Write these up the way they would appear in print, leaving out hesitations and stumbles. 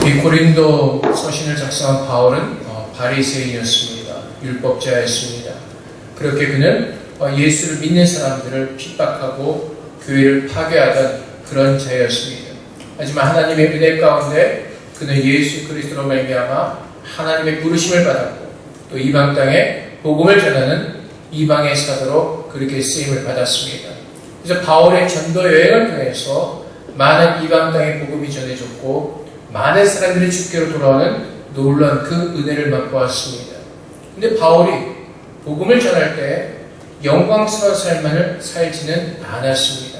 이 고린도 서신을 작성한 바울은 바리새인이었습니다. 율법자였습니다. 그렇게 그는 예수를 믿는 사람들을 핍박하고 교회를 파괴하던 그런 자였습니다. 하지만 하나님의 은혜 가운데 그는 예수 그리스도로 말미암아 하나님의 부르심을 받았고 또 이방 땅에 복음을 전하는 이방의 사도로 그렇게 쓰임을 받았습니다. 그래서 바울의 전도 여행을 통해서 많은 이방 땅의 복음이 전해졌고 많은 사람들이 주께로 돌아오는 놀라운 그 은혜를 맛보았습니다. 근데 바울이 복음을 전할 때 영광스러운 삶을 살지는 않았습니다.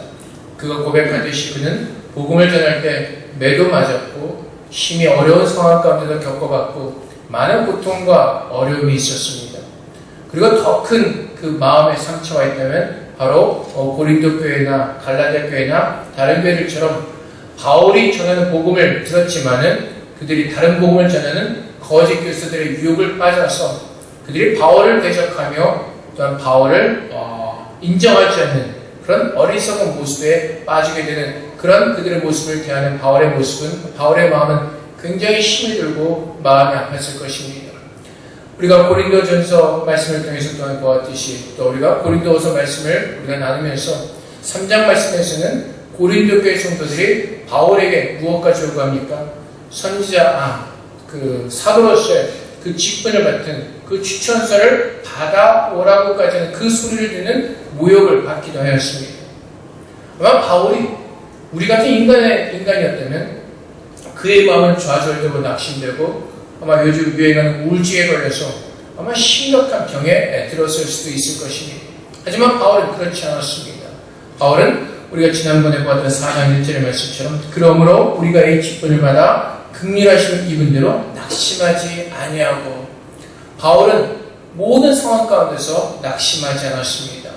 그가 고백하듯이 그는 복음을 전할 때 매도 맞았고 심히 어려운 상황 가운데도 겪어봤고 많은 고통과 어려움이 있었습니다. 그리고 더 큰 그 마음의 상처가 있다면 바로 고린도 교회나 갈라디아 교회나 다른 교회들처럼 바울이 전하는 복음을 들었지만은 그들이 다른 복음을 전하는 거짓 교사들의 유혹을 빠져서 그들이 바울을 대적하며 또한 바울을 인정하지 않는 그런 어리석은 모습에 빠지게 되는 그런 그들의 모습을 대하는 바울의 모습은 바울의 마음은 굉장히 힘이 들고 마음이 아팠을 것입니다. 우리가 고린도전서 말씀을 통해서 또한 보았듯이 또 우리가 고린도후서 말씀을 우리가 나누면서 3장 말씀에서는 고린도 교회 성도들이 바울에게 무엇까지 요구합니까? 선지자, 그 사도로서의 그 직분을 맡은 그 추천서를 받아오라고까지 하는 그 소리를 듣는 모욕을 받기도 하였습니다. 아마 바울이 우리 같은 인간이었다면 그의 마음은 좌절되고 낙심되고 아마 요즘 유행하는 우울증에 걸려서 아마 심각한 병에 들었을 수도 있을 것입니다. 하지만 바울은 그렇지 않았습니다. 바울은 우리가 지난번에 보았던 4장 1절의 말씀처럼 그러므로 우리가 이 직분을 받아 긍휼하심을 입은 대로 낙심하지 아니하고 바울은 모든 상황 가운데서 낙심하지 않았습니다.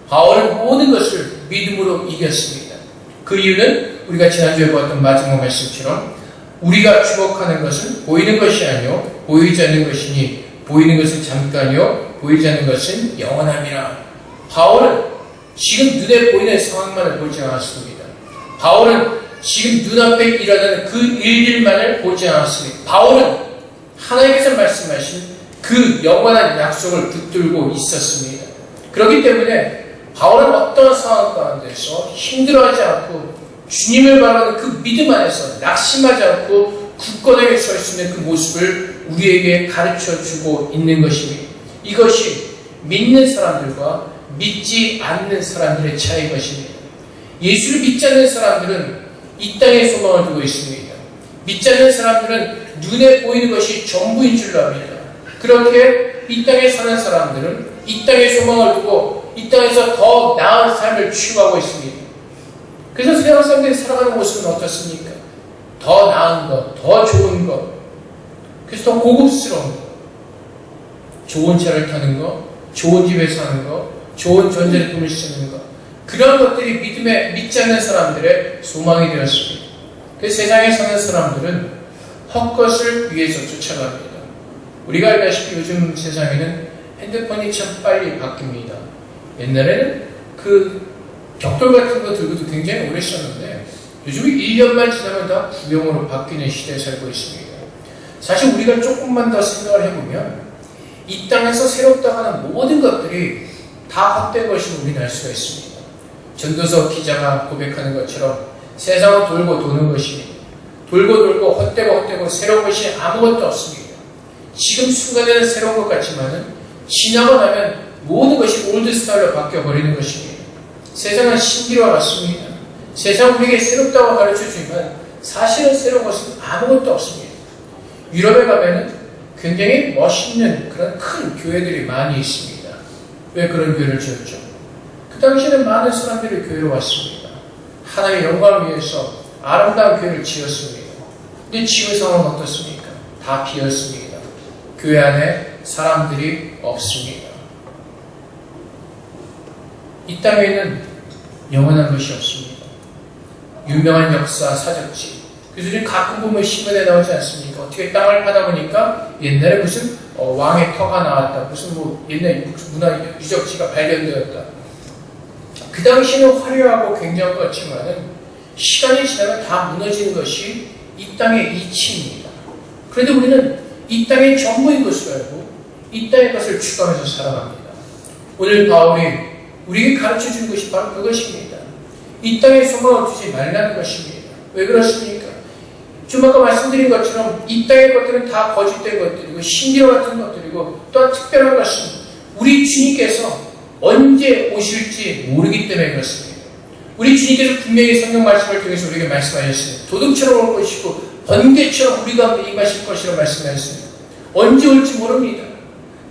바울은 모든 것을 믿음으로 이겼습니다. 그 이유는 우리가 지난주에 보았던 마지막 말씀처럼 우리가 주목하는 것은 보이는 것이 아니요 보이지 않는 것이니 보이는 것은 잠깐이요 보이지 않는 것은 영원함이라. 바울은 지금 눈에 보이는 상황만을 보지 않았습니다. 바울은 지금 눈앞에 일어나는 그 일들만을 보지 않았습니다. 바울은 하나님께서 말씀하신 그 영원한 약속을 붙들고 있었습니다. 그렇기 때문에 바울은 어떤 상황 가운데서 힘들어하지 않고 주님을 바라는 그 믿음 안에서 낙심하지 않고 굳건하게 설 수 있는 그 모습을 우리에게 가르쳐주고 있는 것입니다. 이것이 믿는 사람들과 믿지 않는 사람들의 차이인 것입니다. 예수를 믿지 않는 사람들은 이 땅에 소망을 두고 있습니다. 믿지 않는 사람들은 눈에 보이는 것이 전부인 줄로 압니다. 그렇게 이 땅에 사는 사람들은 이 땅에 소망을 두고 이 땅에서 더 나은 삶을 추구하고 있습니다. 그래서 세상 사람들이 살아가는 모습은 어떻습니까? 더 나은 것, 더 좋은 것, 그래서 더 고급스러운 것, 좋은 차를 타는 것, 좋은 집에 사는 것, 좋은 전자제품을 쓰는 것, 그런 것들이 믿지 않는 사람들의 소망이 되었습니다. 그래서 세상에 사는 사람들은 헛것을 위해서 쫓아갑니다. 우리가 알다시피 요즘 세상에는 핸드폰이 참 빨리 바뀝니다. 옛날에는 그 벽돌 같은 거 들고도 굉장히 오래 썼는데 요즘은 1년만 지나면 다 구형으로 바뀌는 시대에 살고 있습니다. 사실 우리가 조금만 더 생각을 해보면 이 땅에서 새롭다고 하는 모든 것들이 다 헛된 것임을 우리는 알 수가 있습니다. 전도서 기자가 고백하는 것처럼 세상은 돌고 도는 것입니다. 돌고 헛되고 새로운 것이 아무것도 없습니다. 지금 순간에는 새로운 것 같지만은 지나고 나면 모든 것이 올드 스타일로 바뀌어버리는 것입니다. 세상은 신기와 같습니다. 세상 우리에게 새롭다고 가르쳐주지만 사실은 새로운 것은 아무것도 없습니다. 유럽에 가면은 굉장히 멋있는 그런 큰 교회들이 많이 있습니다. 왜 그런 교회를 지었죠? 그 당시에는 많은 사람들이 교회로 왔습니다. 하나님의 영광을 위해서 아름다운 교회를 지었습니다. 근데 지금 상황은 어떻습니까? 다 비었습니다. 교회 안에 사람들이 없습니다. 이 땅에는 영원한 것이 없습니다. 유명한 역사, 사적지. 그래서 지금 가끔 보면 신문에 나오지 않습니까? 어떻게 땅을 파다 보니까 옛날에 무슨 왕의 터가 나왔다. 무슨 옛날 문화 유적지가 발견되었다. 그 당시는 화려하고 굉장한 것 같지만은 시간이 지나면 다 무너지는 것이 이 땅의 이치입니다. 그런데 우리는 이 땅의 전부인 것을 알고 이 땅의 것을 추구하면서 살아갑니다. 오늘 바울이 우리에게 가르쳐주는 것이 바로 그것입니다. 이 땅에 소망을 두지 말라는 것입니다. 왜 그렇습니까? 좀 아까 말씀드린 것처럼 이 땅의 것들은 다 거짓된 것들이고 신기루 같은 것들이고 또한 특별한 것은 우리 주님께서 언제 오실지 모르기 때문에 그렇습니다. 우리 주님께서 분명히 성경 말씀을 통해서 우리에게 말씀하셨습니다. 도둑처럼 올 것이고 번개처럼 우리 가운데 임하실 것이라고 말씀하셨습니다. 언제 올지 모릅니다.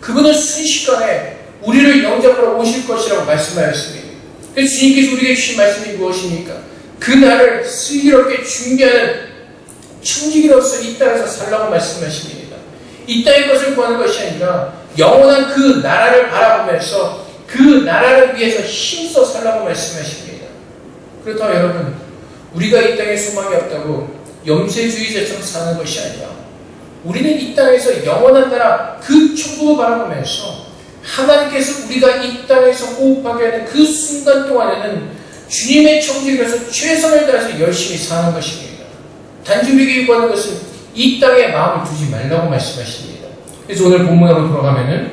그분은 순식간에 우리를 영접하러 오실 것이라고 말씀하셨습니다. 그래서 주님께서 우리에게 주신 말씀이 무엇입니까? 그 날을 슬기롭게 준비하는 충직이로서 이 땅에서 살라고 말씀하십니다. 이 땅의 것을 구하는 것이 아니라 영원한 그 나라를 바라보면서 그 나라를 위해서 힘써 살라고 말씀하십니다. 그렇다면 여러분, 우리가 이 땅에 소망이 없다고 염세주의자처럼 사는 것이 아니라 우리는 이 땅에서 영원한 나라 그 천국을 바라보면서 하나님께서 우리가 이 땅에서 호흡하게 하는 그 순간 동안에는 주님의 청지를 위해서 최선을 다해서 열심히 사는 것입니다. 단지 우리에게 요구하는 것은 이 땅에 마음을 두지 말라고 말씀하십니다. 그래서 오늘 본문으로 돌아가면은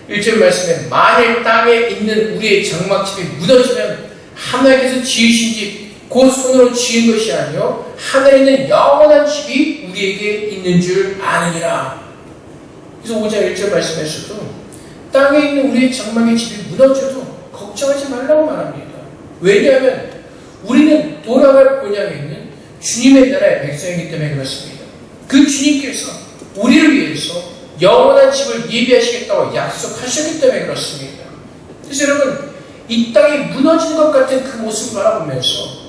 1절 말씀에 만일 땅에 있는 우리의 장막집이 무너지면 하나님께서 지으신 집 곧 손으로 지은 것이 아니요 하늘에 있는 영원한 집이 우리에게 있는 줄 아느니라. 그래서 5장 1절 말씀에서도 땅에 있는 우리의 장막의 집이 무너져도 걱정하지 말라고 말합니다. 왜냐하면 우리는 돌아갈 본향에 있는 주님의 나라의 백성이기 때문에 그렇습니다. 그 주님께서 우리를 위해서 영원한 집을 예비하시겠다고 약속하셨기 때문에 그렇습니다. 그래서 여러분, 이 땅이 무너지는 것 같은 그 모습을 바라보면서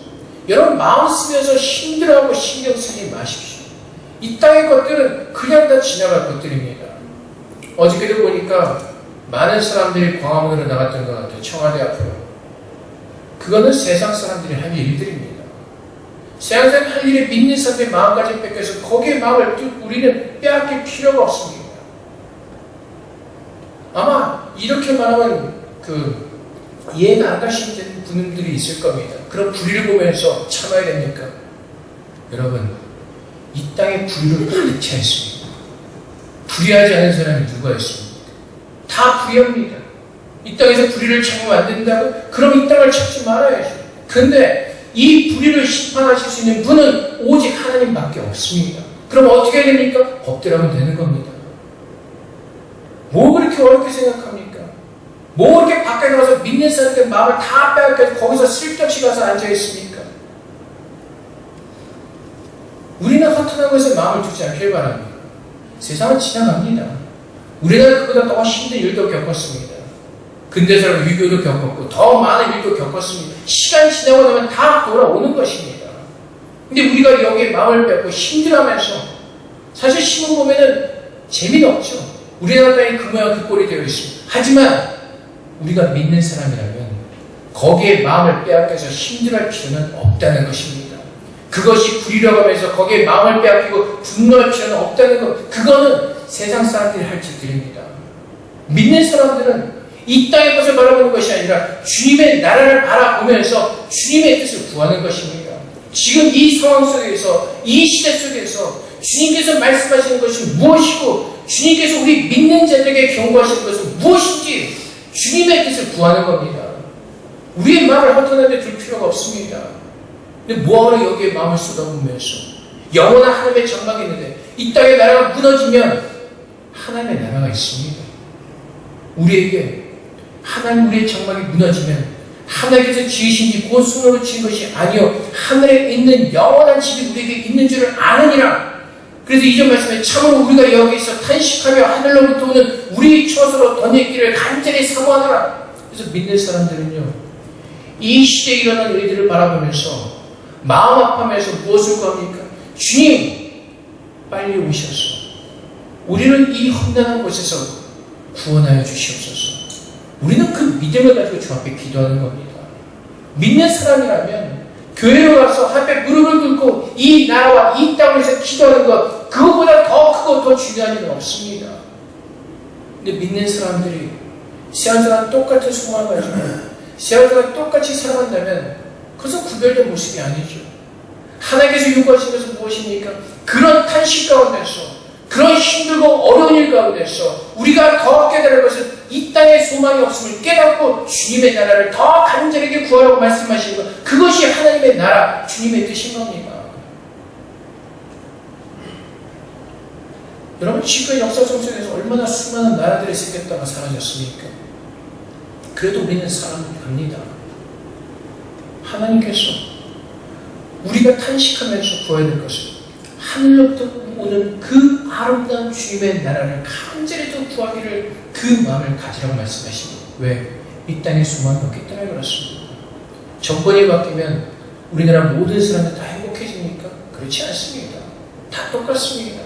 여러분 마음 쓰면서 힘들어하고 신경 쓰지 마십시오. 이 땅의 것들은 그냥 다 지나갈 것들입니다. 어저께도 보니까 많은 사람들이 광화문으로 나갔던 것 같아요. 청와대 앞으로. 그거는 세상 사람들이 할 일들입니다. 세상 사람이 할 일에 믿는 사람들의 마음까지 뺏겨서 거기에 마음을 우리는 빼앗길 필요가 없습니다. 아마 이렇게 말하면 이해가 안 가시는 분들이 있을 겁니다. 그런 불의를 보면서 참아야 됩니까? 여러분, 이 땅에 불의를 가득 차 있습니다. 불의하지 않은 사람이 누가 있습니까? 다 불의합니다. 이 땅에서 불의를 참으면 안 된다고? 그럼 이 땅을 찾지 말아야죠. 그런데 이 불의를 심판하실 수 있는 분은 오직 하나님밖에 없습니다. 그럼 어떻게 해야 됩니까? 엎드려면 되는 겁니다. 뭐 그렇게 어렵게 생각합니까? 뭐 이렇게 밖에 나가서 믿는 사람들 마음을 다 빼앗겨서 거기서 슬쩍이 가서 앉아있습니까? 우리는 허탄한 것에 마음을 두지 않길 바랍니다. 세상은 지나갑니다. 우리나라 그보다 더 힘든 일도 겪었습니다. 근대사람 위교도 겪었고 더 많은 일도 겪었습니다. 시간이 지나고 나면 다 돌아오는 것입니다. 근데 우리가 여기에 마음을 빼고 힘들어하면서 사실 신문 보면은 재미는 없죠. 우리나라 땅이 그 모양 그 꼴이 되어 있습니다. 하지만 우리가 믿는 사람이라면 거기에 마음을 빼앗겨서 힘들어할 필요는 없다는 것입니다. 그것이 불의라고 하면서 거기에 마음을 빼앗기고 분노할 필요는 없다는 것, 그거는 세상 사람들이 할 짓들입니다. 믿는 사람들은 이 땅의 것을 바라보는 것이 아니라 주님의 나라를 바라보면서 주님의 뜻을 구하는 것입니다. 지금 이 상황 속에서, 이 시대 속에서 주님께서 말씀하시는 것이 무엇이고 주님께서 우리 믿는 자들에게 경고하시는 것은 무엇인지 주님의 뜻을 구하는 겁니다. 우리의 마음을 허탄한 데 둘 필요가 없습니다. 근데 뭐하러 여기에 마음을 쏟아부으면서 영원한 하나님의 장막이 있는데 이 땅의 나라가 무너지면 하나님의 나라가 있습니다. 우리에게 하나님 우리의 장막이 무너지면 하나님께서 지으신 집 곧 손으로 지은 것이 아니요 하늘에 있는 영원한 집이 우리에게 있는 줄을 아느니라. 그래서 이전 말씀에 참으로 우리가 여기서 탄식하며 하늘로부터 오는 우리 처소로 던지기를 간절히 사모하노라. 그래서 믿는 사람들은요, 이 시대에 일어난 일들을 바라보면서 마음 아파하면서 무엇을 구합니까? 주님, 빨리 오셔서 우리를 이 험난한 곳에서 구원하여 주시옵소서. 우리는 그 믿음을 가지고 주 앞에 기도하는 겁니다. 믿는 사람이라면 교회로 가서 앞에 무릎을 꿇고 이 나라와 이 땅을 위해서 기도하는 것, 그것보다 더 크고 더 중요한 일은 없습니다. 근데 믿는 사람들이 세상 사람 똑같은 소망을 가지고 세상 사람 똑같이 살아간다면 그것은 구별된 모습이 아니죠. 하나님께서 요구하신 것은 무엇입니까? 그런 탄식 가운데서, 그런 힘들고 어려운 일 가운데서 우리가 더 깨달을 것은 이 땅에 소망이 없음을 깨닫고 주님의 나라를 더 간절하게 구하라고 말씀하시는 것, 그것이 하나님의 나라, 주님의 뜻인 겁니다. 여러분, 지금까지 역사 속에서 얼마나 수많은 나라들이 생겼다가 사라졌습니까? 그래도 우리는 살아갑니다. 하나님께서 우리가 탄식하면서 구해야 될 것은 하늘로부터 오는 그 아름다운 주님의 나라를 간절히 더 구하기를 그 마음을 가지라고 말씀하십니다. 왜? 이 땅에 소망이 없기 때문에 그렇습니다. 정권이 바뀌면 우리나라 모든 사람들 다 행복해집니까? 그렇지 않습니다. 다 똑같습니다.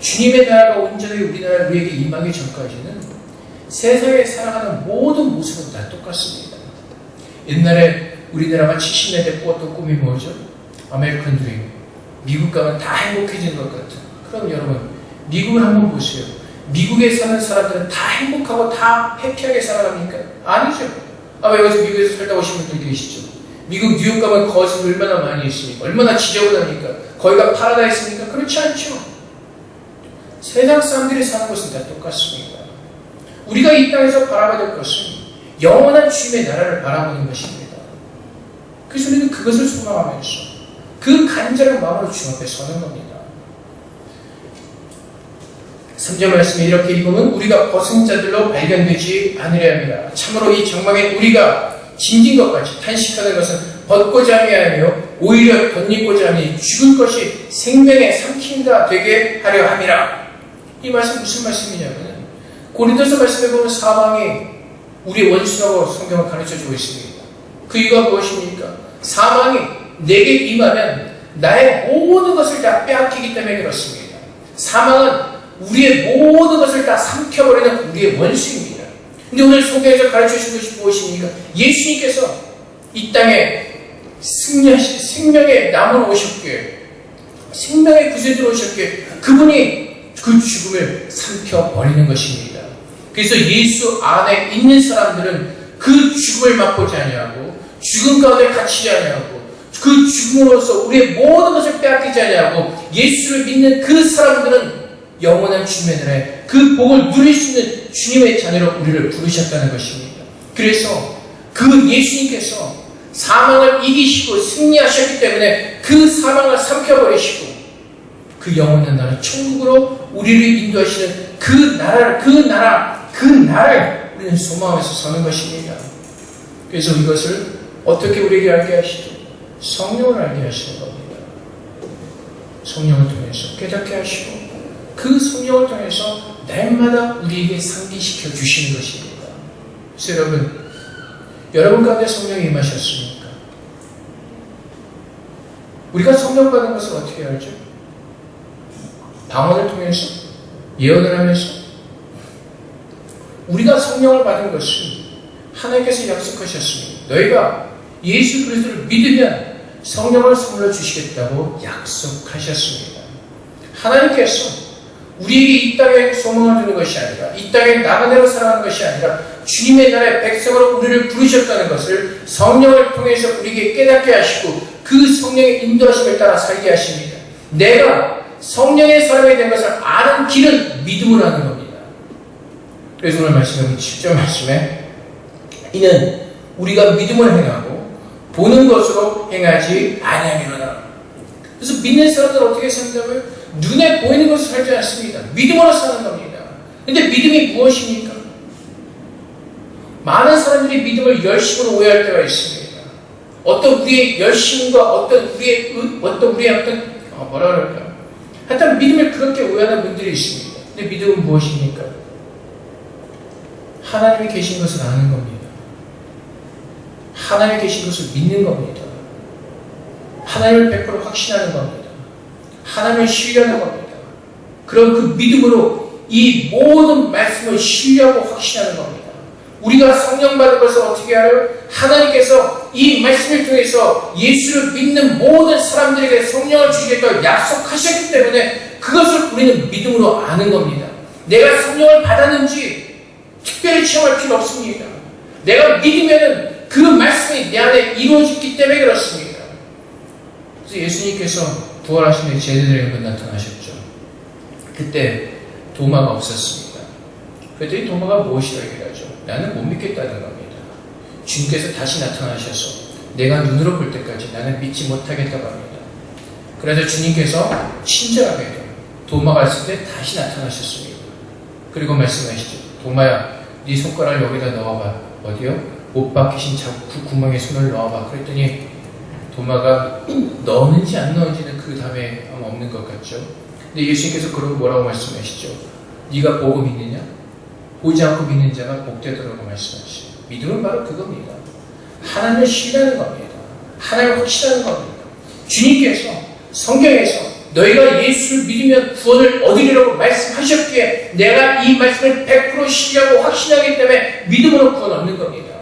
주님의 나라가 온전히 우리에게 임하기 전까지는 세상에 살아가는 모든 모습은 다 똑같습니다. 옛날에 우리나라가 70년대 꾸었던 꿈이 뭐죠? 아메리칸 드림. 미국 가면 다 행복해지는 것 같은. 그럼 여러분, 미국을 한번 보세요. 미국에 사는 사람들은 다 행복하고 다 해피하게 살아갑니까? 아니죠. 아마 여기서 미국에서 살다 오신 분들 계시죠. 미국 뉴욕 가면 거짓 얼마나 많이 있습니까? 얼마나 지저분합니까? 거기가 파라다이스입니까? 그렇지 않죠. 세상 사람들이 사는 것은 다 똑같습니다. 우리가 이 땅에서 바라봐야 될 것은 영원한 주님의 나라를 바라보는 것입니다. 그래서 우리는 그것을 소망하면서 그 간절한 마음으로 주 앞에 서는 겁니다. 3절 말씀에 이렇게 읽으면 우리가 벗은 자들로 발견되지 않으려 합니다. 참으로 이 정막에 우리가 짐진 것 같이 탄식하는 것은 벗고자 함이 아니요 오히려 덧입고자 함이 죽을 것이 생명의 삼킨다 되게 하려 함이라. 이 말씀 무슨 말씀이냐면 고린도서 말씀에 보면 사망이 우리의 원수라고 성경을 가르쳐주고 있습니다. 그 이유가 무엇입니까? 사망이 내게 임하면 나의 모든 것을 다 빼앗기기 때문에 그렇습니다. 사망은 우리의 모든 것을 다 삼켜버리는 우리의 원수입니다. 근데 오늘 성경에서 가르쳐주신 것이 무엇입니까? 예수님께서 이 땅에 승리하신 생명의 나무로 오셨기에, 생명의 구세주로 오셨기에 그분이 그 죽음을 삼켜버리는 것입니다. 그래서 예수 안에 있는 사람들은 그 죽음을 맛보지 아니하고 죽음 가운데 갇히지 아니하고 그 죽음으로써 우리의 모든 것을 빼앗기지 아니하고 예수를 믿는 그 사람들은 영원한 주님의 나라에 그 복을 누릴 수 있는 주님의 자녀로 우리를 부르셨다는 것입니다. 그래서 그 예수님께서 사망을 이기시고 승리하셨기 때문에 그 사망을 삼켜버리시고 그 영원한 나라 천국으로 우리를 인도하시는 그 나라를 우리는 소망하면서 서는 것입니다. 그래서 이것을 어떻게 우리에게 알게 하시죠? 성령을 알게 하시는 겁니다. 성령을 통해서 깨닫게 하시고 그 성령을 통해서 날마다 우리에게 상기시켜 주시는 것입니다. 그래서 여러분 가운데 성령이 임하셨습니까? 우리가 성령 받은 것을 어떻게 알죠? 방언을 통해서, 예언을 하면서. 우리가 성령을 받은 것은 하나님께서 약속하셨습니다. 너희가 예수 그리스도를 믿으면 성령을 선물로 주시겠다고 약속하셨습니다. 하나님께서 우리에게 이 땅에 소망을 주는 것이 아니라, 이 땅에 나가대로 살아가는 것이 아니라 주님의 나라의 백성으로 우리를 부르셨다는 것을 성령을 통해서 우리에게 깨닫게 하시고 그 성령의 인도하심을 따라 살게 하십니다. 내가 성령의 사람이 된 것을 아는 길은 믿음으로 하는 겁니다. 그래서 오늘 말씀은 7절 말씀에 이는 우리가 믿음을 행하고 보는 것으로 행하지 아니하미로다. 그래서 믿는 사람들은 어떻게 산다고요? 눈에 보이는 것을 살지 않습니다. 믿음으로 사는 겁니다. 그런데 믿음이 무엇입니까? 많은 사람들이 믿음을 열심으로 오해할 때가 있습니다. 어떤 우리의 열심과 어떤 우리의 뭐라 그럴까요? 하여튼 믿음을 그렇게 오해하는 분들이 있습니다. 근데 믿음은 무엇입니까? 하나님이 계신 것을 아는 겁니다. 하나님이 계신 것을 믿는 겁니다. 하나님을 100% 확신하는 겁니다. 하나님을 신뢰하는 겁니다. 그럼 그 믿음으로 이 모든 말씀을 신뢰하고 확신하는 겁니다. 우리가 성령 받은 것을 어떻게 알아요? 하나님께서 이 말씀을 통해서 예수를 믿는 모든 사람들에게 성령을 주시겠다고 약속하셨기 때문에 그것을 우리는 믿음으로 아는 겁니다. 내가 성령을 받았는지 특별히 체험할 필요 없습니다. 내가 믿으면은 그 말씀이 내 안에 이루어졌기 때문에 그렇습니다. 그래서 예수님께서 부활하신 후에 제자들에게 나타나셨죠. 그때 도마가 없었습니다. 그랬더니 도마가 무엇이라고 얘기하죠? 나는 못 믿겠다는 겁니다. 주님께서 다시 나타나셔서 내가 눈으로 볼 때까지 나는 믿지 못하겠다고 합니다. 그래서 주님께서 친절하게도 도마가 있을 때 다시 나타나셨습니다. 그리고 말씀하시죠. 도마야, 네 손가락을 여기다 넣어봐. 어디요? 못 박히신 그 구멍에 손을 넣어봐. 그랬더니 도마가 넣었는지 안 넣었는지는 그 다음에 아마 없는 것 같죠. 근데 예수님께서 그러고 뭐라고 말씀하시죠? 네가 보고 믿느냐? 보지 않고 믿는 자가 복되더라고 말씀하시죠. 믿음은 바로 그겁니다. 하나님을 신뢰하는 겁니다. 하나님을 확신하는 겁니다. 주님께서 성경에서 너희가 예수를 믿으면 구원을 얻으리라고 말씀하셨기에 내가 이 말씀을 100% 신뢰하고 확신하기 때문에 믿음으로 구원 얻는 겁니다.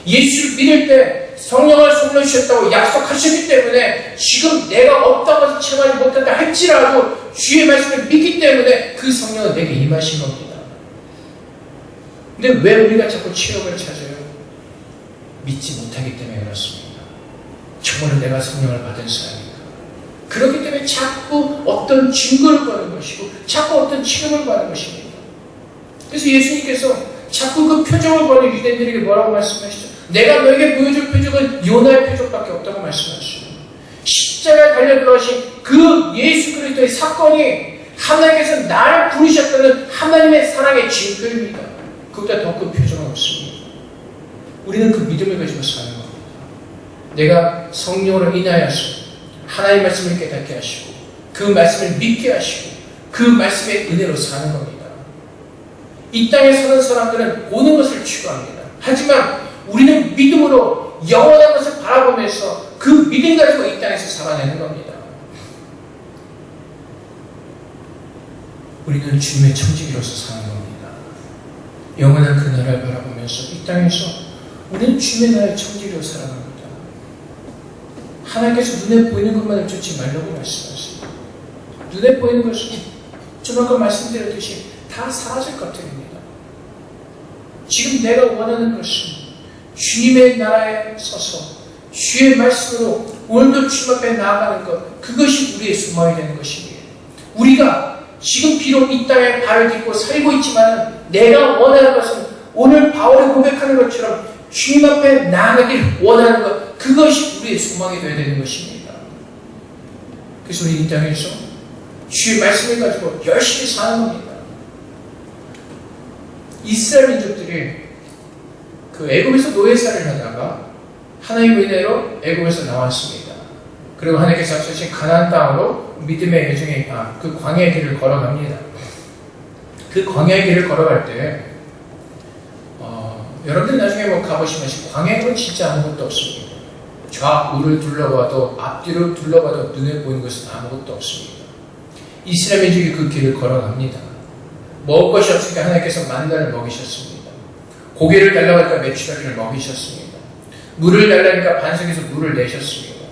예수를 믿을 때 성령을 선물로 주셨다고 약속하셨기 때문에 지금 내가 없다고 해서 체험하지 못한다 할지라도 주의 말씀을 믿기 때문에 그 성령은 내게 임하신 겁니다. 근데 왜 우리가 자꾸 치욕을 찾아요? 믿지 못하기 때문에 그렇습니다. 정말로 내가 성령을 받은 사람인가? 그렇기 때문에 자꾸 어떤 증거를 받는 것이고 자꾸 어떤 치료를 받는 것입니다. 그래서 예수님께서 자꾸 그 표적을 보는 유대인들에게 뭐라고 말씀하시죠? 내가 너에게 보여줄 표적은 요나의 표적밖에 없다고 말씀하시죠. 십자가에 달려 들어가신 그 예수 그리스도의 사건이 하나님께서 나를 부르셨다는 하나님의 사랑의 증거입니다. 그보다 더 큰 표적은 없습니다. 우리는 그 믿음을 가지고 사는 겁니다. 내가 성령으로 인하여서 하나님의 말씀을 깨닫게 하시고 그 말씀을 믿게 하시고 그 말씀의 은혜로 사는 겁니다. 이 땅에 사는 사람들은 모든 것을 추구합니다. 하지만 우리는 믿음으로 영원한 것을 바라보면서 그 믿음 가지고 이 땅에서 살아내는 겁니다. 우리는 주님의 청지기로서 사는 겁니다. 영원한 그 나라를 바라보면서 이 땅에서 우리는 주님의 나라의 청지기로 살아갑니다. 하나님께서 눈에 보이는 것만을 쫓지 말라고 말씀하십니다. 눈에 보이는 것은 좀 아까 말씀드렸듯이 다 사라질 것들입니다. 지금 내가 원하는 것은 주님의 나라에 서서 주의 말씀으로 오늘도 주님 앞에 나아가는 것, 그것이 우리의 소망이 되는 것입니다. 우리가 지금 비록 이 땅에 발을 딛고 살고 있지만 내가 원하는 것은 오늘 바울이 고백하는 것처럼 주님 앞에 나아가길 원하는 것, 그것이 우리의 소망이 되어야 되는 것입니다. 그래서 우리 이 땅에서 주의 말씀을 가지고 열심히 사는 겁니다. 이스라엘 민족들이 그 애굽에서 노예살을 하다가 하나님의 은혜로 애굽에서 나왔습니다. 그리고 하나님께서 약속하신 가나안 땅으로 믿음의 여정의 그 광야의 길을 걸어갑니다. 그 광야의 길을 걸어갈 때 여러분들 나중에 가보시면 광야에는 진짜 아무것도 없습니다. 좌우를 둘러봐도 앞뒤로 둘러봐도 눈에 보이는 것은 아무것도 없습니다. 이스라엘 민족이 그 길을 걸어갑니다. 먹을 것이 없으니까 하나님께서 만나를 먹이셨습니다. 고기를 달라고 하니까 메추라기를 먹이셨습니다. 물을 달라니까 반석에서 물을 내셨습니다.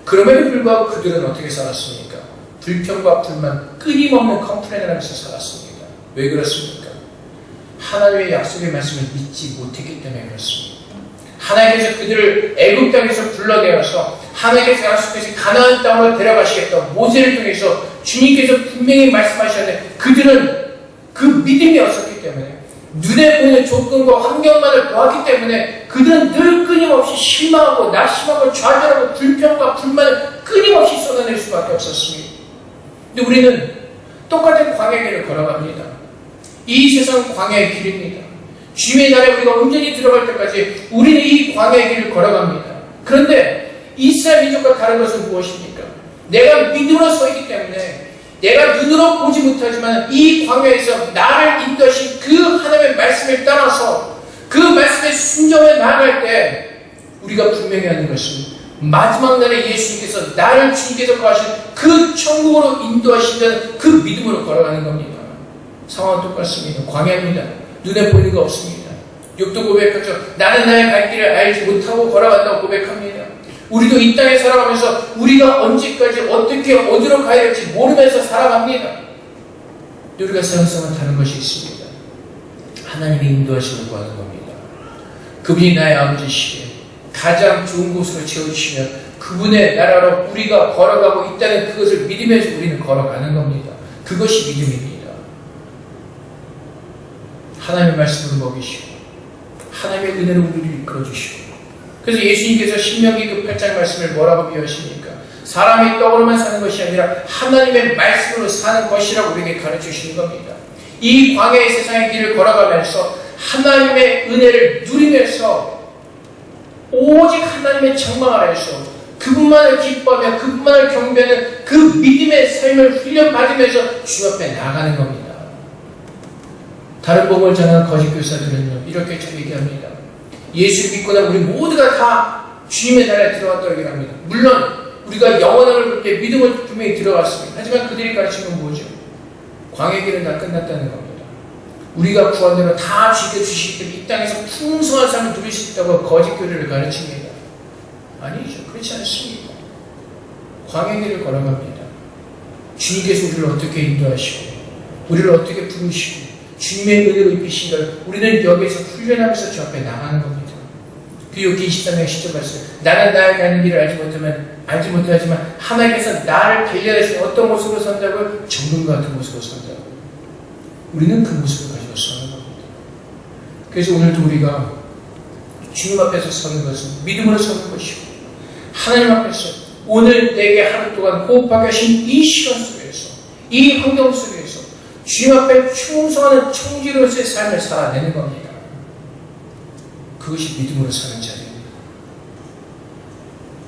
그럼에도 불구하고 그들은 어떻게 살았습니까? 불평과 불만 끊임없는 컴플레인을 하면서 살았습니다. 왜 그렇습니까? 하나님의 약속의 말씀을 믿지 못했기 때문에 그렇습니다. 하나님께서 그들을 애굽 땅에서 불러내어서 하나님께서 약속하신 가나안 땅으로 데려가시겠다고 모세를 통해서 주님께서 분명히 말씀하셨는데 그들은 그 믿음이 없었기 때문에 눈에 보이는 조건과 환경만을 보았기 때문에 그들은 늘 끊임없이 실망하고 낙심하고 좌절하고 불평과 불만을 끊임없이 쏟아낼 수밖에 없었습니다. 근데 우리는 똑같은 광야의 길을 걸어갑니다. 이 세상은 광야의 길입니다. 주님의 나라에 우리가 온전히 들어갈 때까지 우리는 이 광야의 길을 걸어갑니다. 그런데 이스라엘 민족과 다른 것은 무엇입니까? 내가 믿음으로 서 있기 때문에 내가 눈으로 보지 못하지만 이 광야에서 나를 인도하신 그 하나님의 말씀을 따라서 그 말씀에 순종해 나아갈 때 우리가 분명히 하는 것은 마지막 날에 예수님께서 나를 주님께서 거하신 그 천국으로 인도하신다는 그 믿음으로 걸어가는 겁니다. 상황은 똑같습니다. 광야입니다. 눈에 보이는 거 없습니다. 욕도 고백하죠. 나는 나의 갈 길을 알지 못하고 걸어간다고 고백합니다. 우리도 이 땅에 살아가면서 우리가 언제까지 어떻게 어디로 가야 할지 모르면서 살아갑니다. 우리가 생각하는 다른 것이 있습니다. 하나님의 인도하심을 구하는 겁니다. 그분이 나의 아버지시기에 가장 좋은 곳으로 채워주시면 그분의 나라로 우리가 걸어가고 있다는 그것을 믿으면서 우리는 걸어가는 겁니다. 그것이 믿음입니다. 하나님의 말씀을 먹이시고 하나님의 은혜로 우리를 이끌어주시고, 그래서 예수님께서 신명기 그 8장 말씀을 뭐라고 비유하십니까? 사람의 떡으로만 사는 것이 아니라 하나님의 말씀으로 사는 것이라고 우리에게 가르쳐주시는 겁니다. 이 광야의 세상의 길을 걸어가면서 하나님의 은혜를 누리면서 오직 하나님의 장막 아래에서 그분만을 기뻐하며 그분만을 경배하는 그 믿음의 삶을 훈련받으면서 주 앞에 나가는 겁니다. 다른 복음을 전하는 거짓 교사들은요, 이렇게 좀 얘기합니다. 예수를 믿고 난 우리 모두가 다 주님의 나라에 들어갔다고 얘기합니다. 물론 우리가 영원함을 볼 때 믿음을 분명히 들어갔습니다. 하지만 그들이 가르치는 건 뭐죠? 광야의 길은 다 끝났다는 겁니다. 우리가 구한 대로 다 주께 주시기 때문에 이 땅에서 풍성한 삶을 누릴 수 있다고 거짓 교리를 가르칩니다. 아니죠. 그렇지 않습니다. 광야의 길을 걸어갑니다. 주님께서 우리를 어떻게 인도하시고 우리를 어떻게 부르시고 주님의 은혜로 입히신 걸 우리는 여기에서 훈련하면서 주 앞에 나가는 겁니다. 그 여기 23장 10절 말씀, 나는 나의 가는 길을 알지 못하지만 하나님께서 나를 달려하시는 어떤 모습으로 산다고요? 정금과 같은 모습으로 산다고요. 우리는 그 모습을 가지고 서는 겁니다. 그래서 오늘도 우리가 주님 앞에서 서는 것은 믿음으로 서는 것이고, 하나님 앞에서 오늘 내게 하루 동안 호흡하게 하신 이 시간 속에서, 이 환경 속에서 주님 앞에 충성하는 청지로서의 삶을 살아내는 겁니다. 그것이 믿음으로 사는 자리입니다.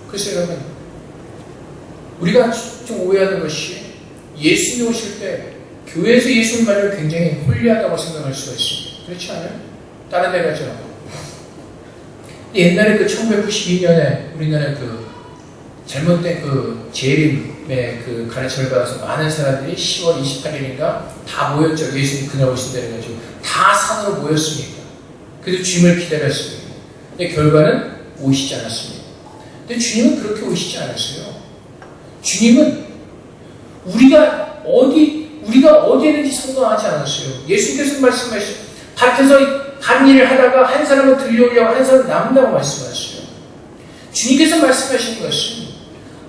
그래서 여러분, 우리가 좀 오해하는 것이 예수님 오실 때 교회에서 예수님 말을 굉장히 홀리하다고 생각할 수가 있습니다. 그렇지 않아요? 다른 데 가죠. 옛날에 그 1992년에 우리나라에 그 잘못된 그 재림의 그 가르침을 받아서 많은 사람들이 10월 28일인가 다 모였죠. 예수님 그날 오신다 해가지고 다 산으로 모였습니다. 그래서 주님을 기다렸습니다. 근데 결과는 오시지 않았습니다. 근데 주님은 그렇게 오시지 않았어요. 주님은 우리가 어디에든지 상관하지 않았어요. 예수님께서 말씀하시죠. 밭에서 밭일을 하다가 한 사람은 들려오려고 한 사람은 남는다고 말씀하셨어요. 주님께서 말씀하시는 것은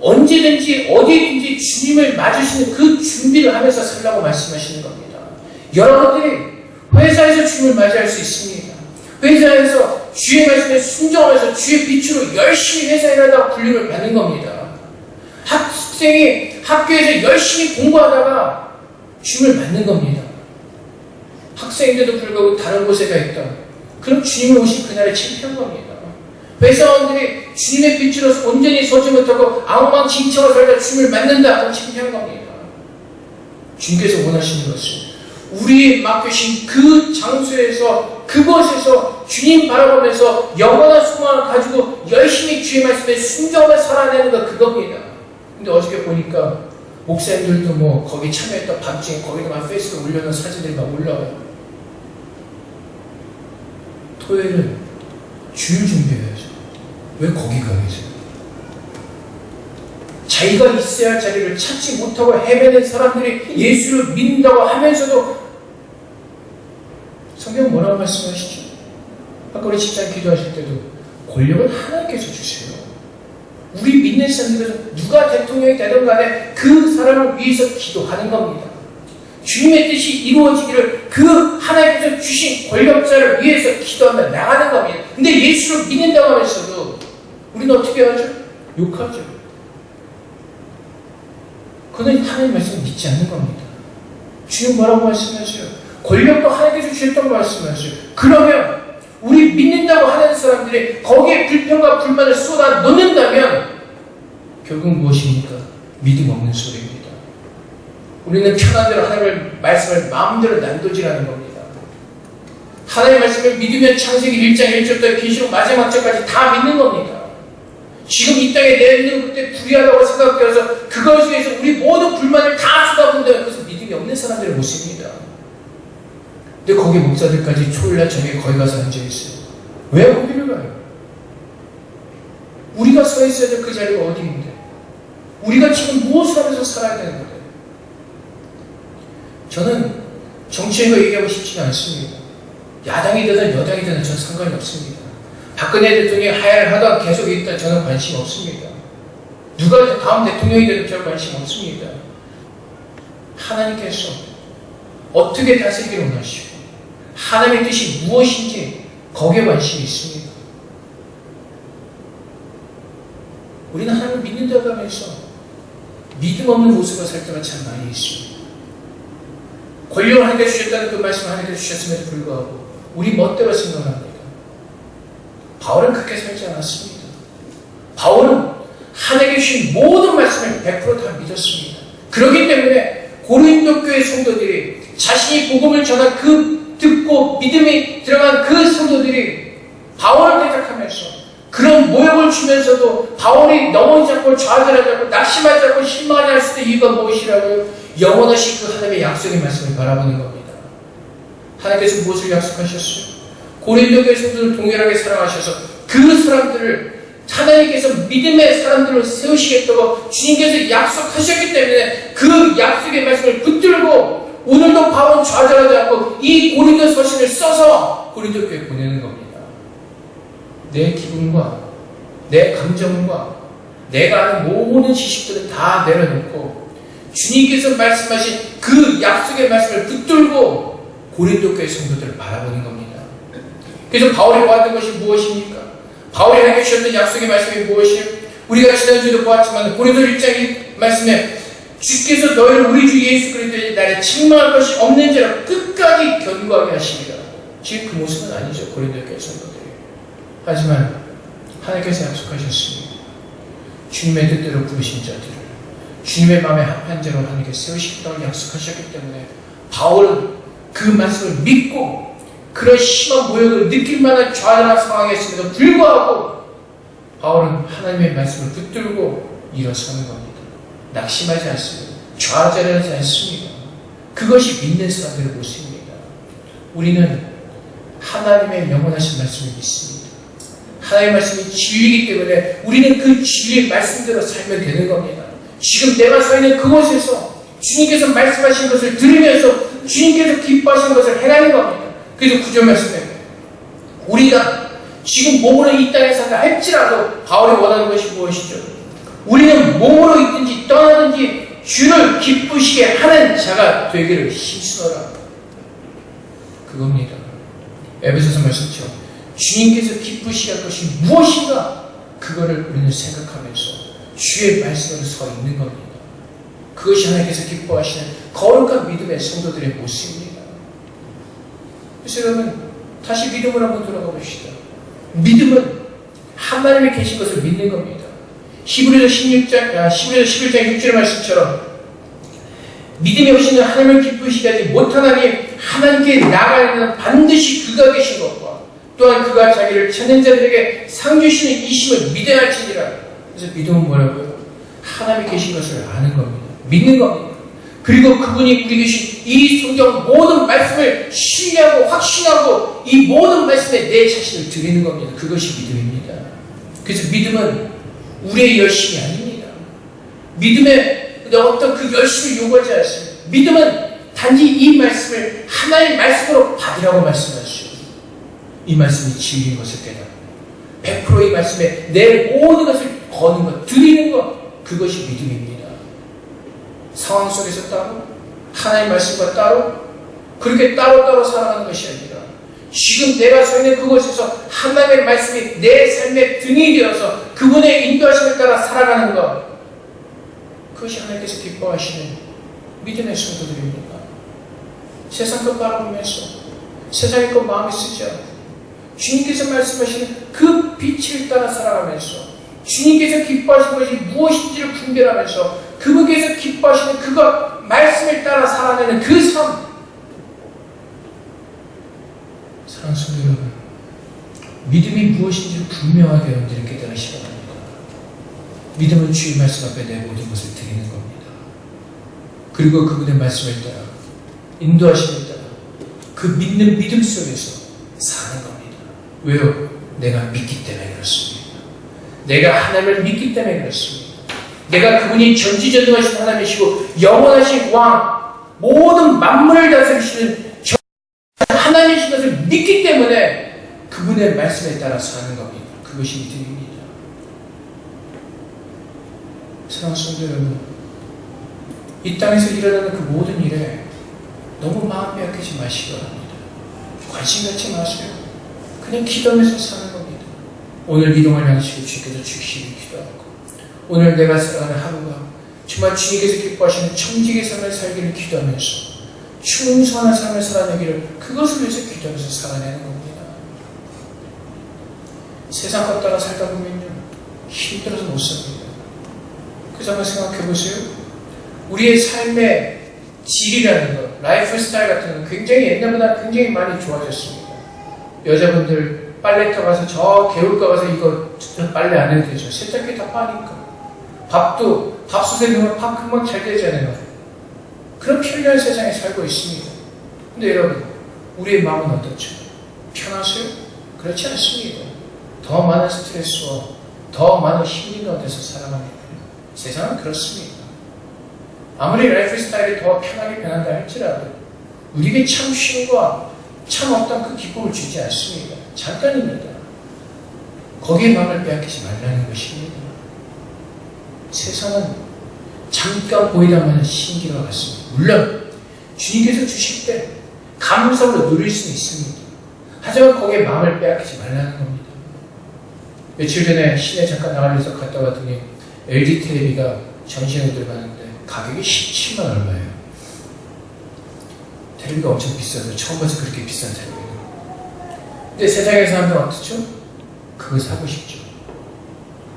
언제든지 어디든지 주님을 맞으시는 그 준비를 하면서 살라고 말씀하시는 겁니다. 여러분들이 회사에서 주님을 맞이할 수 있습니다. 회사에서 주의 말씀에 순종하면서 주의 빛으로 열심히 회사 일하다가 불림을 받는 겁니다. 학생이 학교에서 열심히 공부하다가 주님을 만난 겁니다. 학생인데도 불구하고 다른 곳에 가 있다. 그럼 주님이 오신 그날에 창피한 겁니다. 회사원들이 주님의 빛으로 온전히 서지 못하고 엉망진창으로 살다 주님을 만난다. 그럼 창피한 겁니다. 주님께서 원하시는 것은 우리의 맡겨신 그 장소에서 그곳에서 주님 바라보면서 영원한 소망을 가지고 열심히 주의 말씀에 순종하며 살아내는 것 그겁니다. 근데 어저께 보니까 목사님들도 뭐 거기 참여했던 밤중에 거기도 막 페이스북에 올려놓은 사진들이 막 올라와요. 토요일은 주일 준비해야죠. 왜 거기 가 계세요? 자기가 있어야 할 자리를 찾지 못하고 헤매는 사람들이 예수를 믿는다고 하면서도 성경 뭐라고 말씀하시죠? 아까 우리 집사님 기도하실 때도 권력은 하나님께서 주세요. 우리 믿는 사람들에서 누가 대통령이 되든 간에 그 사람을 위해서 기도하는 겁니다. 주님의 뜻이 이루어지기를 그 하나님께서 주신 권력자를 위해서 기도하며 나가는 겁니다. 근데 예수를 믿는다고 하면서도 우리는 어떻게 하죠? 욕하죠. 그는 하나님 말씀을 믿지 않는 겁니다. 주님 뭐라고 말씀하세요? 권력도 하나님께서 주셨다고 말씀하세요. 그러면 우리 믿는다고 하는 사람들이 거기에 불평과 불만을 쏟아 놓는다면 결국 무엇입니까? 믿음 없는 소리입니다. 우리는 편한 대로 하나님의 말씀을 마음대로 난도질하는 겁니다. 하나님의 말씀을 믿으면 창세기 1장 1절부터 계시록 마지막 절까지 다 믿는 겁니다. 지금 이 땅에 내리는 그때 불의하다고 생각되어서 그것에 대해서 우리 모든 불만을 다 쏟아본다면 그것은 믿음이 없는 사람들의 모습입니다. 근데 거기 목사들까지 초일날 저녁에 거기 가서 앉아있어요. 왜 거기를 가요? 우리가 서 있어야 될 그 자리가 어디인데? 우리가 지금 무엇을 하면서 살아야 되는 거예요? 저는 정치인 거 얘기하고 싶지는 않습니다. 야당이 되든 여당이 되든 저는 상관이 없습니다. 박근혜 대통령이 하야를 하다가 계속 있다 저는 관심 없습니다. 누가 다음 대통령이 돼도 별 관심 없습니다. 하나님께서 어떻게 다스리기를 원하시고 하나님의 뜻이 무엇인지 거기에 관심이 있습니다. 우리는 하나님을 믿는다고 하면서 믿음 없는 모습을 살 때가 참 많이 있습니다. 권력을 하나님께 주셨다는 그 말씀을 하나님께 주셨음에도 불구하고 우리 멋대로 생각합니다. 바울은 그렇게 살지 않았습니다. 바울은 하나님께 주신 모든 말씀을 100% 다 믿었습니다. 그렇기 때문에 고린도 교회 성도들이 자신이 복음을 전한 그 듣고 믿음이 들어간 그 성도들이 바울을 대적하면서 그런 모욕을 주면서도 바울이 넘어지지 않고 좌절하지 않고 낙심하지 않고 실망하지 않을 수도 이유가 무엇이라고요? 영원하신 그 하나님의 약속의 말씀을 바라보는 겁니다. 하나님께서 무엇을 약속하셨어요? 고린도 교회 성도들을 동일하게 사랑하셔서 그 사람들을 하나님께서 믿음의 사람들을 세우시겠다고 주님께서 약속하셨기 때문에 그 약속의 말씀을 붙들고 오늘도 바울은 좌절하지 않고 이 고린도 서신을 써서 고린도 교회에 보내는 겁니다. 내 기분과 내 감정과 내가 아는 모든 지식들을 다 내려놓고 주님께서 말씀하신 그 약속의 말씀을 붙들고 고린도 교회 성도들을 바라보는 겁니다. 그래서 바울이 보았던 것이 무엇입니까? 바울이 하나님께 주셨던 약속의 말씀이 무엇이에요? 우리가 지난주에도 보았지만 고린도 1장 말씀에 주께서 너희를 우리 주 예수 그리스도의 날에 책망할 것이 없는지라 끝까지 견고하게 하십니다. 지금 그 모습은 아니죠. 고린도 교회 성도들이. 하지만 하나님께서 약속하셨습니다. 주님의 뜻대로 부르신 자들을 주님의 마음에 합한 자로 하나님께 세우시겠다고 약속하셨기 때문에 바울은 그 말씀을 믿고 그런 심한 모욕을 느낄 만한 좌절한 상황이었음에도 불구하고 바울은 하나님의 말씀을 붙들고 일어서는 겁니다. 낙심하지 않습니다. 좌절하지 않습니다. 그것이 믿는 사람들의 모습입니다. 우리는 하나님의 영원하신 말씀을 믿습니다. 하나님의 말씀이 진리이기 때문에 우리는 그 진리의 말씀대로 살면 되는 겁니다. 지금 내가 서 있는 그곳에서 주님께서 말씀하신 것을 들으면서 주님께서 기뻐하시는 것을 행하는 겁니다. 그래서 9절 말씀에 우리가 지금 몸으로 이 땅에 산다 할지라도 바울이 원하는 것이 무엇이죠? 우리는 몸으로 있든지 떠나든지 주를 기쁘시게 하는 자가 되기를 힘쓰노라. 그겁니다. 에베소서 말씀처럼 주님께서 기쁘시게 할 것이 무엇인가 그거를 우리는 생각하면서 주의 말씀으로 서 있는 겁니다. 그것이 하나님께서 기뻐하시는 거룩한 믿음의 성도들의 모습입니다. 그래서 여러분 다시 믿음으로 한번 돌아가 봅시다. 믿음은 하나님이 계신 것을 믿는 겁니다. 히브리서 11장 6절의 말씀처럼 믿음이 없이는 하나님을 기쁘시게 하지 못하나니 하나님께 나아가려면 반드시 그가 계신 것과 또한 그가 자기를 찾는 자들에게 상 주시는 이심을 믿어야 할지니라. 그래서 믿음은 뭐라고요? 하나님이 계신 것을 아는 겁니다. 믿는 겁니다. 그리고 그분이 우리 계신 이 성경 모든 말씀을 신뢰하고 확신하고 이 모든 말씀에 내 자신을 드리는 겁니다. 그것이 믿음입니다. 그래서 믿음은 우리의 열심이 아닙니다. 믿음에 어떤 그 열심을 요구하지 않습니다. 믿음은 단지 이 말씀을 하나의 말씀으로 받으라고 말씀하시오. 이 말씀이 진리인 것을 깨닫고 100% 이 말씀에 내 모든 것을 거는 것, 드리는 것, 그것이 믿음입니다. 상황 속에서 따로 하나의 말씀과 따로 그렇게 따로따로 살아가는 것이 아니라 지금 내가 서 있는 그곳에서 하나님의 말씀이 내 삶의 등이 되어서 그분의 인도하심을 따라 살아가는 것, 그것이 하나님께서 기뻐하시는 믿음의 성도들입니다. 세상 것 바라보면서 세상의 것 마음에 쓰지 않고 주님께서 말씀하시는 그 빛을 따라 살아가면서 주님께서 기뻐하시는 것이 무엇인지를 분별하면서 그분께서 기뻐하시는 그것 말씀을 따라 살아내는 그 삶. 사랑하는 성도 여러분, 믿음이 무엇인지를 분명하게 여러분들이 깨달으시기 바랍니다. 믿음은 주의 말씀 앞에 내 모든 것을 드리는 겁니다. 그리고 그분의 말씀을 따라 인도하심을 따라 그 믿는 믿음 속에서 사는 겁니다. 왜요? 내가 믿기 때문에 그렇습니다. 내가 하나님을 믿기 때문에 그렇습니다. 내가 그분이 전지전능하신 하나님이시고 영원하신 왕, 모든 만물을 다스리시는 하나님이신 것을 믿기 때문에 그분의 말씀에 따라 사는 겁니다. 그것이 믿음입니다. 사랑하는 성도 여러분, 이 땅에서 일어나는 그 모든 일에 너무 마음 빼앗기지 마시기 바랍니다. 관심 갖지 마세요. 그냥 기도하면서 사는 겁니다. 오늘 이동할 양식을 주께서 주시길 기도하고, 오늘 내가 살아가는 하루가 정말 주님께서 기뻐하시는 청지기의 삶을 살기를 기도하면서 충성한 삶을 살아내기를, 그것을 위해서 기도하면서 살아내는 겁니다. 세상 것 따라 살다 보면요, 힘들어서 못 삽니다. 그래서 한번 생각해 보세요. 우리의 삶의 질이라는 것, 라이프 스타일 같은 건 굉장히 옛날보다 굉장히 많이 좋아졌습니다. 여자분들 빨래터 가서 저 개울가 가서 이거 빨래 안 해도 되죠. 세탁기 다 빠니까. 밥도 밥솥에 넣으면 밥 금방 잘 되잖아요. 그런 편리한 세상에 살고 있습니다. 근데 여러분, 우리의 마음은 어떻죠? 편하세요? 그렇지 않습니다. 더 많은 스트레스와 더 많은 힘든 가운데서 살아갑니다. 세상은 그렇습니다. 아무리 라이프 스타일이 더 편하게 변한다 할지라도 우리에게 참 쉼과 참 어떤 그 기쁨을 주지 않습니다. 잠깐입니다. 거기에 마음을 빼앗기지 말라는 것입니다. 세상은 잠깐 보이다만 신기가 같습니다. 물론 주님께서 주실 때 감사로 누릴 수는 있습니다. 하지만 거기에 마음을 빼앗기지 말라는 겁니다. 며칠 전에 시내 잠깐 나가면서 갔다 왔더니 LG 텔레비가 전시회에 들어가는데 가격이 17만 얼마예요. 텔레비가 엄청 비싸서 처음 봐서 그렇게 비싼 텔레비는. 근데 세상의 사람들은 어떻죠? 그거 사고 싶죠.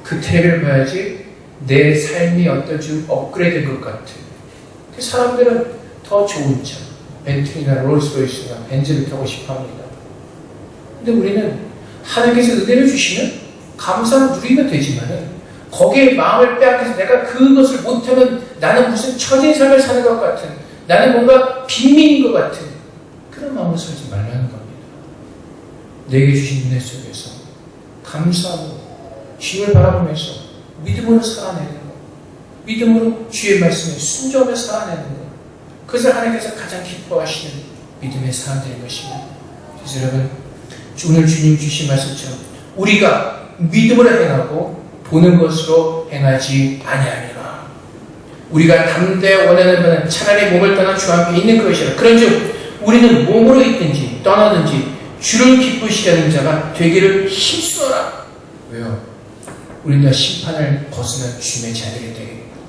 그 텔레비를 봐야지 내 삶이 어떤 좀 업그레이드 된 것 같아요. 그 사람들은 더 좋은 차, 벤틀리나 롤스로이스나 벤츠를 타고 싶어 합니다. 근데 우리는 하나님께서 은혜를 주시면 감사를 누리면 되지만은 거기에 마음을 빼앗겨서 내가 그것을 못하면 나는 무슨 처진 삶을 사는 것 같은, 나는 뭔가 빈민인 것 같은 그런 마음을 살지 말라는 겁니다. 내게 주신 은혜 속에서 감사하고 주님을 바라보면서 믿음으로 살아내는 것, 믿음으로 주의 말씀에 순종하며 살아내는 것, 그것을 하나님께서 가장 기뻐하시는 믿음의 사람들인 것입니다. 그래서 여러분, 오늘 주님 주신 말씀처럼 우리가 믿음으로 행하고 보는 것으로 행하지 아니하니라. 우리가 담대 원하는 바는 차라리 몸을 떠나 주 앞에 있는 것이라. 그런즉 우리는 몸으로 있든지 떠나든지 주를 기쁘시게 하는 자가 되기를 힘써라. 왜요? 우리는 다 심판을 벗어난 주님의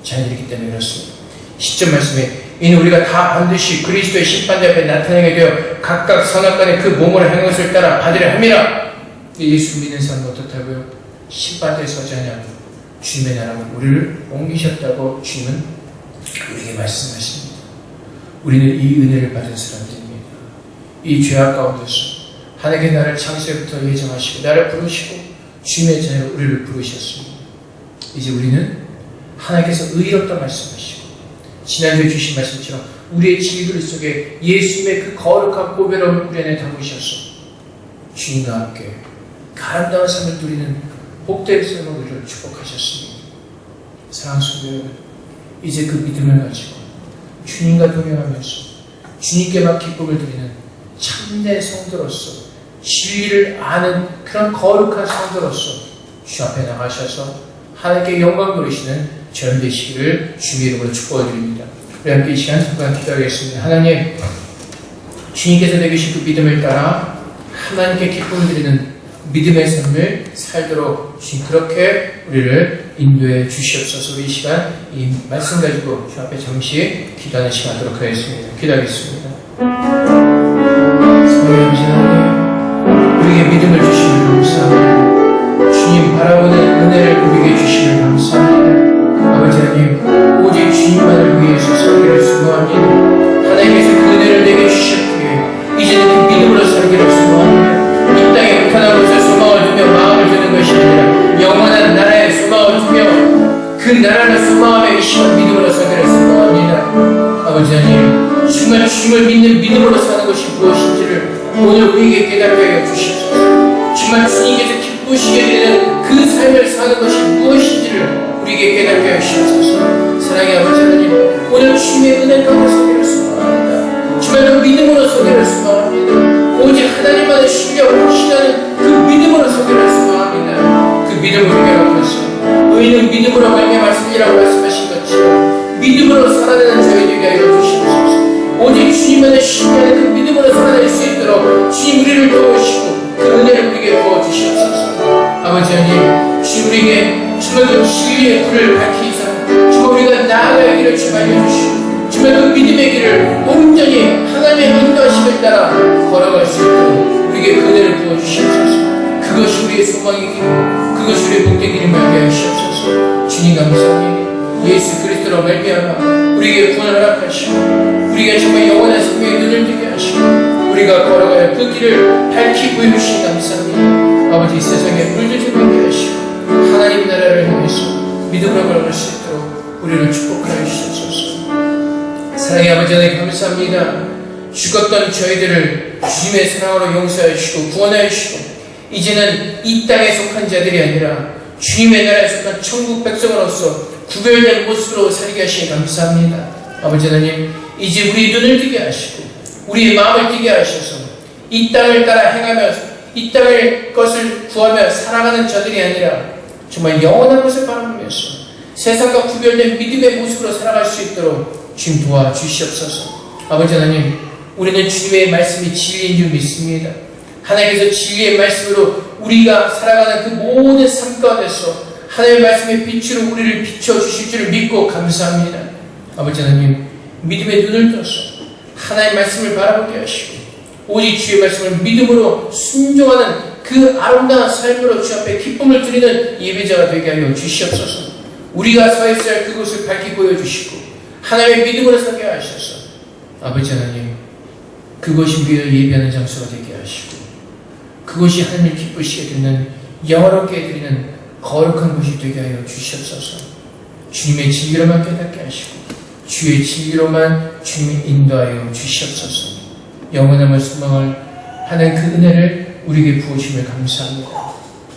자녀이기 때문에 그렇습니다. 10절 말씀에 이는 우리가 다 반드시 그리스도의 심판대 앞에 나타나게 되어 각각 선악간에 그 몸으로 행한 것을 따라 받으려 함이라. 예수 믿는 사람은 어떻다고요? 심판대에 서지 않냐고 주님의 나라로 우리를 옮기셨다고 주님은 우리에게 말씀하십니다. 우리는 이 은혜를 받은 사람들입니다. 이 죄악 가운데서 하나님께 나를 창세부터 예정하시고 나를 부르시고 주님의 자녀로 우리를 부르셨습니다. 이제 우리는 하나님께서 의롭다 말씀하시고 지난주에 주신 말씀처럼 우리의 질들 속에 예수님의 그 거룩한 고배로운 우리 안에 담으셔서 주님과 함께 아름다운 삶을 누리는 복된 삶으로 우리를 축복하셨습니다. 사랑하는 성도 여러분, 이제 그 믿음을 가지고 주님과 동행하면서 주님께만 기쁨을 드리는 참된 성도로서 진리를 아는 그런 거룩한 성도로서 주 앞에 나가셔서 하나님께 영광 돌리시는 전 되시기를 주님의 이름으로 축복드립니다. 우리 함께 이 시간 잠깐 기도하겠습니다. 하나님, 주님께서 내주신 그 믿음을 따라 하나님께 기쁨을 드리는 믿음의 삶을 살도록 주님 그렇게 우리를 인도해 주시옵소서. 우리 이 시간 이 말씀 가지고 주 앞에 잠시 기도하는 시간 하도록 하겠습니다. 기도하겠습니다. 사랑하는 하나님, 우리에게 믿음을 주시면 감사합니다. 주님 바라보는 은혜를 우리에게 주시면 감사합니다. 아버지 하나님, 오직 주님만을 위해서 살기를 수고합니다. 하나님께서 그 은혜를 내게 주셨기에 이제는 그 믿음으로 살기를 수고합니다. 이 땅에 불편한 곳에 소망을 두며 마음을 두는 것이 아니라 영원한 나라에 소망을 두며 그 나라를 소망하며 이 시간 믿음으로 살기를 소망합니다. 아버지 하나님, 정말 주님을 믿는 믿음으로 사는 것이 무엇인지를 오늘 우리에게 깨닫게 하여 주시옵소서. 정말 주님께서 기쁘시게 되는 그 삶을 사는 것이 무엇인지를 우리에게 깨닫게 하여 주시옵소서. 사랑의 아버지 하나님, 오늘 주님의 은혜 가운데 서기를 소망합니다. 정말 그 믿음으로 서기를 소망합니다. 오직 하나님만을 신뢰하고 확신하는 그 믿음으로 서기를 소망합니다. 그 믿음을 우리에게 얻어서 의인은 믿음으로 말미암았으리라고 말씀 주님 우리를 도우시고 그 은혜를 우리에게 부어주시옵소서. 아버지 하나님, 주님 우리에게 정말 그 진리의 불을 밝히사 정말 우리가 나아갈 길을 주님 알려주시고 정말 그 믿음의 길을 온전히 하나님의 인도하심을 따라 걸어갈 수 있도록 우리에게 그 은혜를 부어주시옵소서. 그것이 우리의 소망이기고 그것이 우리의 복된 길임을 알게 하시옵소서. 주님 감사합니다. 예수 그리스도로 말미암아 우리에게 구원을 허락하시고 우리에게 정말 영원한 생명의 눈을 뜨게 하시고 우리가 걸어갈 그 길을 밝히 보여주시니 감사합니다. 아버지, 이 세상에 물들지 말게 하시고 하나님 나라를 향해서 믿음으로 걸어갈 수 있도록 우리를 축복하여 주시옵소서. 사랑의 아버지 하나님 감사합니다. 죽었던 저희들을 주님의 사랑으로 용서하여 주시고 구원하여 주시고 이제는 이 땅에 속한 자들이 아니라 주님의 나라에 속한 천국 백성으로서 구별된 모습으로 살게 하시니 감사합니다. 아버지 하나님, 이제 우리 눈을 뜨게 하시고 우리의 마음을 뜨게 하셔서 이 땅을 따라 행하며 이 땅의 것을 구하며 살아가는 자들이 아니라 정말 영원한 것을 바라보면서 세상과 구별된 믿음의 모습으로 살아갈 수 있도록 주님 도와주시옵소서. 아버지 하나님, 우리는 주님의 말씀이 진리인 줄 믿습니다. 하나님께서 진리의 말씀으로 우리가 살아가는 그 모든 삶 가운데서 하나님의 말씀의 빛으로 우리를 비춰주실 줄을 믿고 감사합니다. 아버지 하나님, 믿음의 눈을 떠서 하나님의 말씀을 바라보게 하시고 오직 주의 말씀을 믿음으로 순종하는 그 아름다운 삶으로 주 앞에 기쁨을 드리는 예배자가 되게 하여 주시옵소서. 우리가 서 있어야 할 그곳을 밝히 보여주시고 하나님의 믿음으로 서게 하셔서 아버지 하나님, 그것이 우리가 예배하는 장소가 되게 하시고 그것이 하나님을 기쁘시게 되는 영원롭게 드리는 거룩한 곳이 되게 하여 주시옵소서. 주님의 진리로만 깨닫게 하시고 주의 진리로만 주님이 인도하여 주시옵소서. 영원함을 소망을 하는 그 은혜를 우리에게 부어주심을 감사합니다.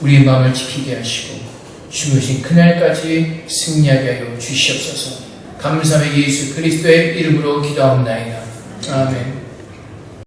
우리의 마음을 지키게 하시고 주무신 그날까지 승리하게 하여 주시옵소서. 감사의 예수 그리스도의 이름으로 기도하옵나이다. 아멘.